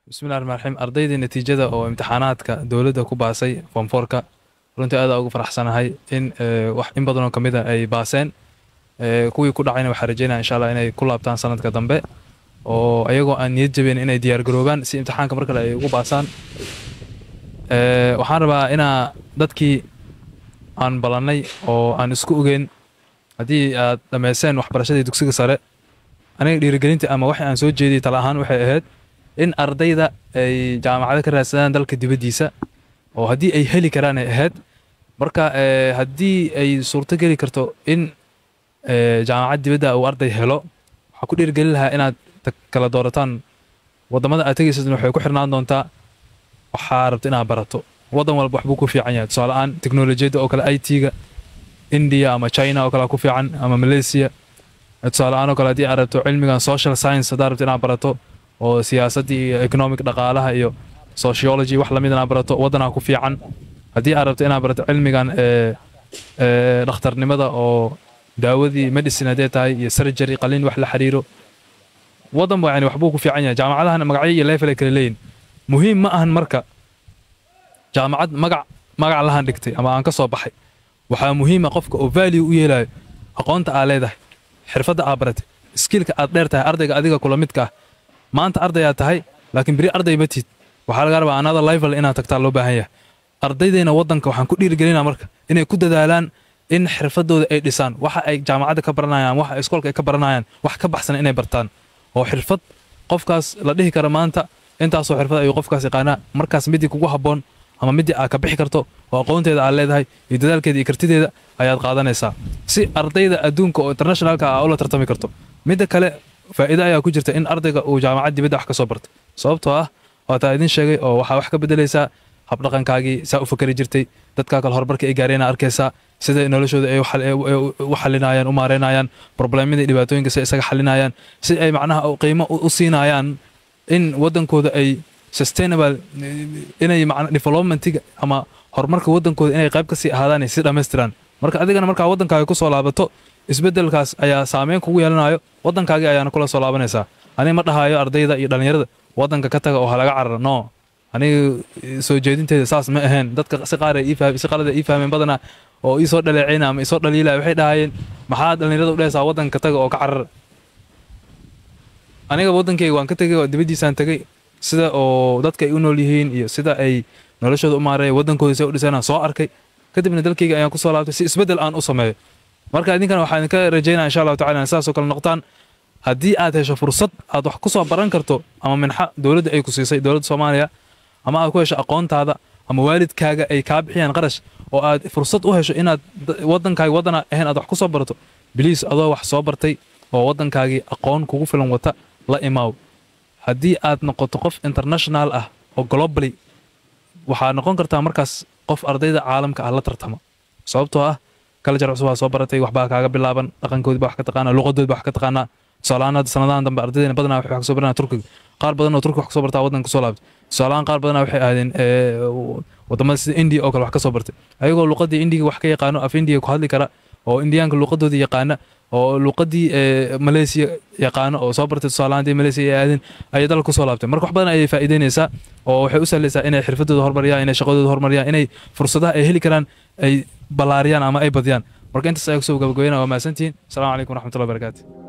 بسم الله الرحمن الرحيم ardaydii natiijada oo imtixaanaadka dawladda ku baasay form 4ka runtii aad ugu faraxsanahay in wax in badan oo kamid ah ay baaseen kuwii ku dhacayna waxa rajeynaa insha Allah inay ku laabtaan sanadka dambe oo ayagoo aan niyad jabin inay diyaar garoobaan si imtixaanka marka ay ugu baasaan waxaan rabaa inaa dadkii aan balanay oo aan isku ogeyn haddii aad dhameyseen waxbarashadii dugsiga sare aniga dhiirigelinta ama waxa aan soo jeediyay tala ahaan waxay ahayd in ardayda ay jaamacada ka raadsadaan dalka dibadiisa oo haddii ay heli karaan ay ahayd marka haddii ay suurto geli karto in jaamacad dibadda uu arday helo waxaa ku dhiirigelin lahaa inaad kala doorataan wadamada aad tegaysid waxay ku xirnaan doontaa waxaa rabta inaad barato wadan walba waxbuu ku fiican yahay tusaale ahaan teknolojiyadda oo kale IT-ga India ama China oo kale ku fiican ama Malaysia tusaale ahaan oo kale haddii aad rabto cilmigan social science haddaad rabto inaad barato oo siyaasadii iyo economic dhaqaalaha iyo sociology wax lamid ah barato wadana ku fiican hadii aad rabto inaad barato cilmigan dhakhtarnimada oo daawadii medicine hadee tahay iyo surgery qalin wax la xiriiro wadan baa yani waxbuu ku fiican yahay jaamacadahan magacyo iyo level kala leeyin muhiim ma ahan marka jaamacad magac lahan dhigtay ama aan ka soo baxay waxa muhiim ah qofka oo value u yeelayo aqoonta aad leedahay xirfadda aad baratay skillka aad dheertahay ardayga adiga kula midka maanta arday aad tahay laakiin bari arday batid waxa laga rabaa another level inaad tagtaa loo baahan yahay ardaydeena wadanka waxaan ku dhiirigelinaa marka inay ku dadaalaan in xirfadooda ay dhisaan waxa ay jaamacada ka baranayaan waxa ay iskoolka ka baranayaan wax ka baxsan inay bartaan oo xirfad qofkaas la dhihi karo maanta intaas oo xirfad ay qofkaas yaqaana markaas midii kugu haboon ama midii aad ka bixi karto oo aqoonteeda aad leedahay iyo dadaalkeeda iyo kartideeda ayaad qaadanaysaa si ardayda adduunka oo internationalka ah oo la tartami karto midda kale faa'iido ayaa ku jirta in ardayga uu jaamacad dibadda wax ka soo barto sababtoo ah waxa idin sheegay oo waxa wax ka bedelaysa hab dhaqankaagii saa u fakari jirtay dadka kale horumarka ay gaareen arkaysa sida noloshooda ay u xalinayaan u maareynayaan problemada iyo dhibaatooyinka si isaga xalinayaan si ay macnaha qiimo u siinayaan in wadankooda ay sustainable inay macna developmentiga ama horumarka wadankooda inay qayb ka sii ahaadaan si dhameystiran marka adigana marka wadankaaga ku soo laabato isbedelkaas ayaa saameyn kugu yeelanayo wadankaagii ayaana kula soo laabanaysaa aniga ma dhahayo ardayda iyo dhalinyarada wadanka ka taga oo halaga cararo no aniga soo jeedinteeda saas ma ahayn dadka si qaar ay si qalad ay fahmeen badana oo ii soo dhaleecayna ama ii soo dhaliilay waxay dhahayeen maxaa dhalinyarada u dhaysaa wadanka taga oo ka carar aniga wadankayga waan ka tagay oo dibadiisaan tagay sida oo dadka ay u nool yihiin iyo sida ay noloshooda u maareeyay wadankooda si u dhisana soo arkay kadibna dalkayga ayaan ku soo laabtay si isbedel aan u sameeyo marka idinkan waxaan ka rajeynaa insha Allah ta'ala in saas oo kale noqotaan haddii aad hesho fursad aad wax ku soo baran karto ama minxa dawladda ay ku siisay dawladda Soomaaliya ama aad ku hesho aqoontaada ama waalidkaaga ay ka bixiyaan qarash oo aad fursad u hesho inaad wadankaaga wadana ahayn aad wax ku soo barato please adoo wax soo bartay oo wadankaagii aqoon kugu filan wata la imaaw haddii aad noqoto qof international ah oo globally waxaa noqon kartaa markaas qof ardayda caalamka ah la tartamo sababtoo ah kala jar cusub soo baratay waxba kaaga bilaaban dhaqankoodii wax ka taqaana luqadoodii wax ka taqaana salaanada sanadahan dambe ardaydeena badanaa wax soo baranaa turkiga qaar badan oo turkiga wax soo bartaa wadanka soo laabtay salaan qaar badanaa waxay aadeen wadamada sida India oo kale wax ka soo bartay ayagoo luqadii Indiga wax ka yaqaano af India ku hadli kara oo Indiyaanka luqadoodii yaqaana oo luqadii Malaysia yaqaano oo soo bartay salaantii Malaysia ay aadeen ay dalka soo laabtay marka wax badan ay faa'iideynaysaa oo waxay u sahlaysaa inay xirfadooda horumariyaan inay shaqadooda horumariyaan inay fursadaha ay heli karaan ay balaariyaan ama ay badiyaan marka intaas ay ku soo gabagabeynaa waa maasantiin assalamu alaykum warahmatullahi wabarakatuh